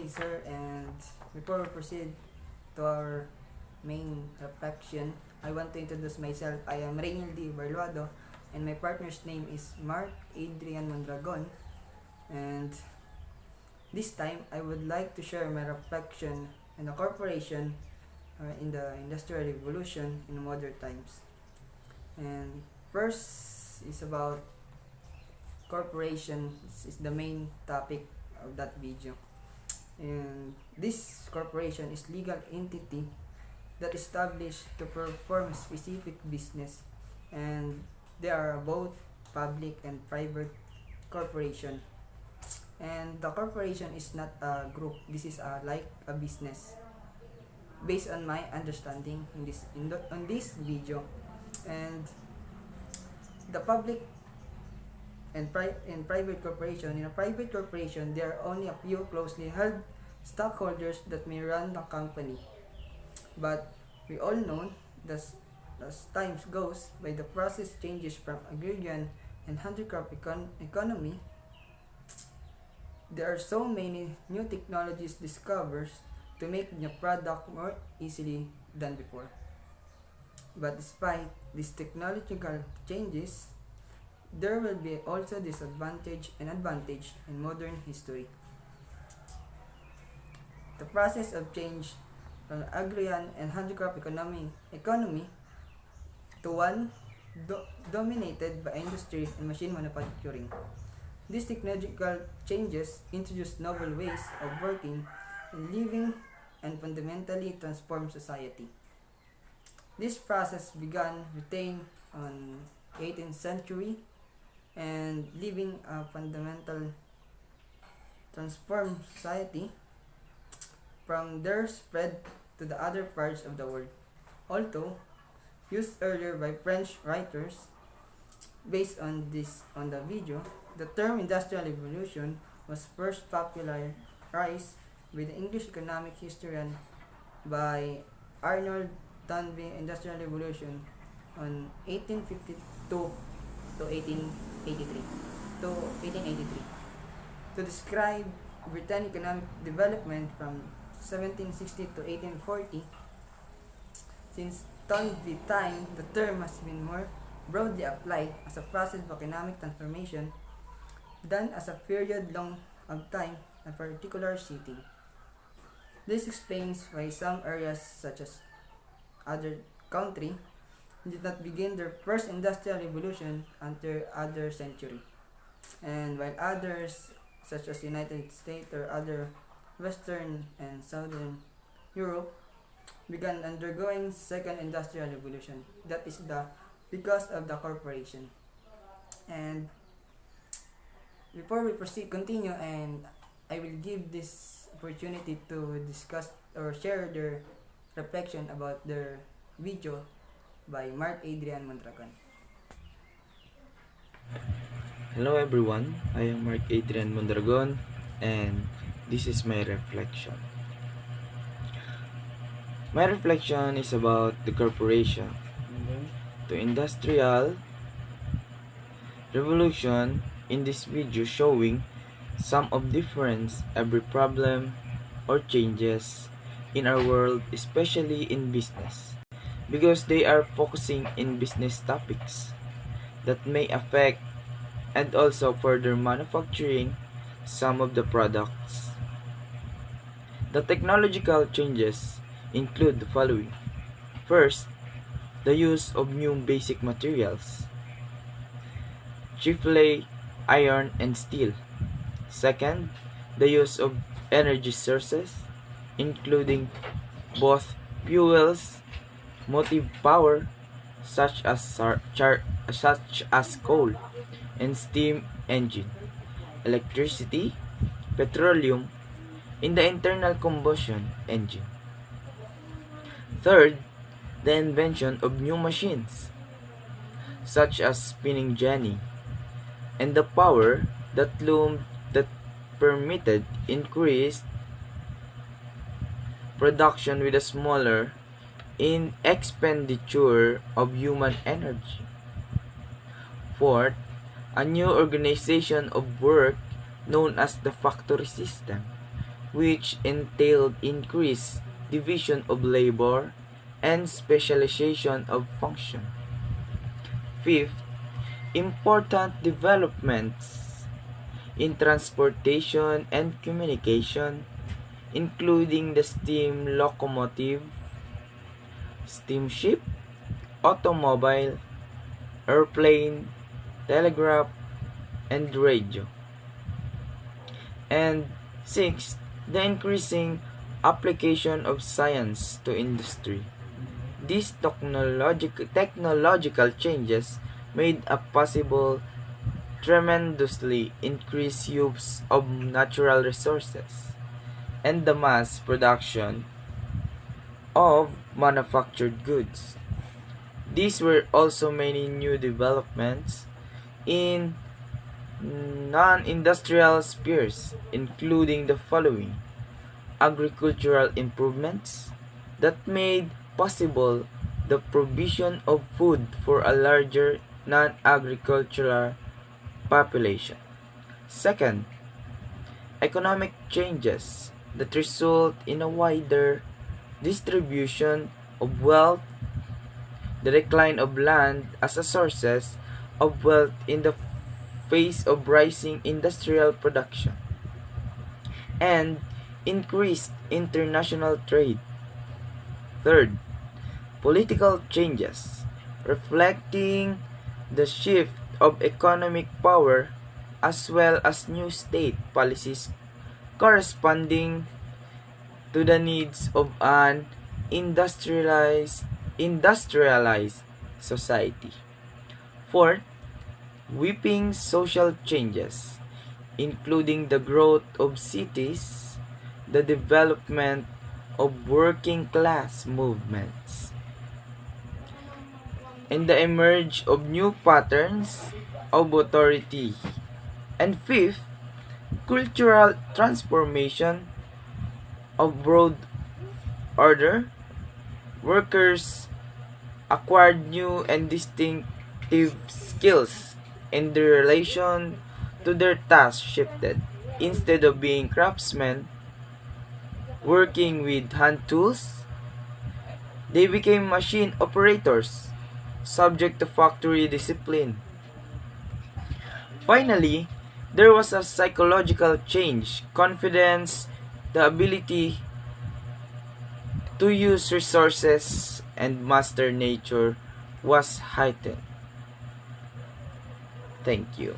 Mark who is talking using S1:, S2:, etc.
S1: morning, sir. And before we proceed to our main reflection, I want to introduce myself. I am Reynel D. Barluado, and my partner's name is Mark Adrian Mondragon. And this time, I would like to share my reflection on the corporation in the Industrial Revolution in modern times. And first is about corporation. This is the main topic of that video. And this corporation is legal entity that established to perform specific business, and they are both public and private corporation. And the corporation is not a group. This is like a business based on my understanding on this video. And the public and private corporation. In a private corporation, there are only a few closely held stockholders that may run the company. But we all know that as time goes by, the process changes from agrarian and handicraft economy. There are so many new technologies discovered to make the product more easily than before. But despite these technological changes, there will be also disadvantage and advantage in modern history. The process of change from agrarian and handicraft economy to one dominated by industry and machine manufacturing. These technological changes introduced novel ways of working and living and fundamentally transformed society. This process began retained on 18th century and leaving a fundamental transformed society. From there spread to the other parts of the world. Although used earlier by French writers, based on the video, the term Industrial Revolution was first popularized with the English economic historian by Arnold Toynbee. Industrial Revolution on 1852 to 1883 to describe Britain economic development from 1760 to 1840. Since Toynbee time, the term has been more broadly applied as a process of economic transformation than as a period long of time in a particular city. This explains why some areas, such as other country, did not begin their first industrial revolution until other century, and while others, such as United States or other Western and Southern Europe, began undergoing second industrial revolution. That is because of the corporation. And before we continue, and I will give this opportunity to discuss or share their reflection about their video by Mark Adrian Mondragon.
S2: Hello everyone, I am Mark Adrian Mondragon, and this is my reflection. My reflection is about the corporation. The industrial revolution in this video showing some of difference every problem or changes in our world, especially in business, because they are focusing in business topics that may affect and also further manufacturing some of the products. The technological changes include the following. First, the use of new basic materials, chiefly iron and steel. Second, the use of energy sources, including both fuels, motive power, such as coal and steam engine, electricity, petroleum in the internal combustion engine. Third, the invention of new machines, such as spinning jenny, and the power that loomed that permitted increased production with a smaller in expenditure of human energy. Fourth, a new organization of work known as the factory system, which entailed increased division of labor and specialization of function. Fifth, important developments in transportation and communication, including the steam locomotive, steamship, automobile, airplane, telegraph, and radio. And sixth, the increasing application of science to industry. These technological changes made a possible tremendously increased use of natural resources and the mass production of manufactured goods. These were also many new developments in non-industrial spheres, including the following: agricultural improvements that made possible the provision of food for a larger non-agricultural population. Second, economic changes that result in a wider distribution of wealth, the decline of land as a sources of wealth in the face of rising industrial production, and increased international trade. Third, political changes reflecting the shift of economic power as well as new state policies corresponding to the needs of an industrialized society. Fourth, sweeping social changes, including the growth of cities, the development of working class movements, and the emerge of new patterns of authority. And fifth, cultural transformation of broad order. Workers acquired new and distinctive skills, and the relation to their task shifted. Instead of being craftsmen working with hand tools, they became machine operators, subject to factory discipline. Finally, there was a psychological change. Confidence, the ability to use resources and master nature was heightened. Thank you.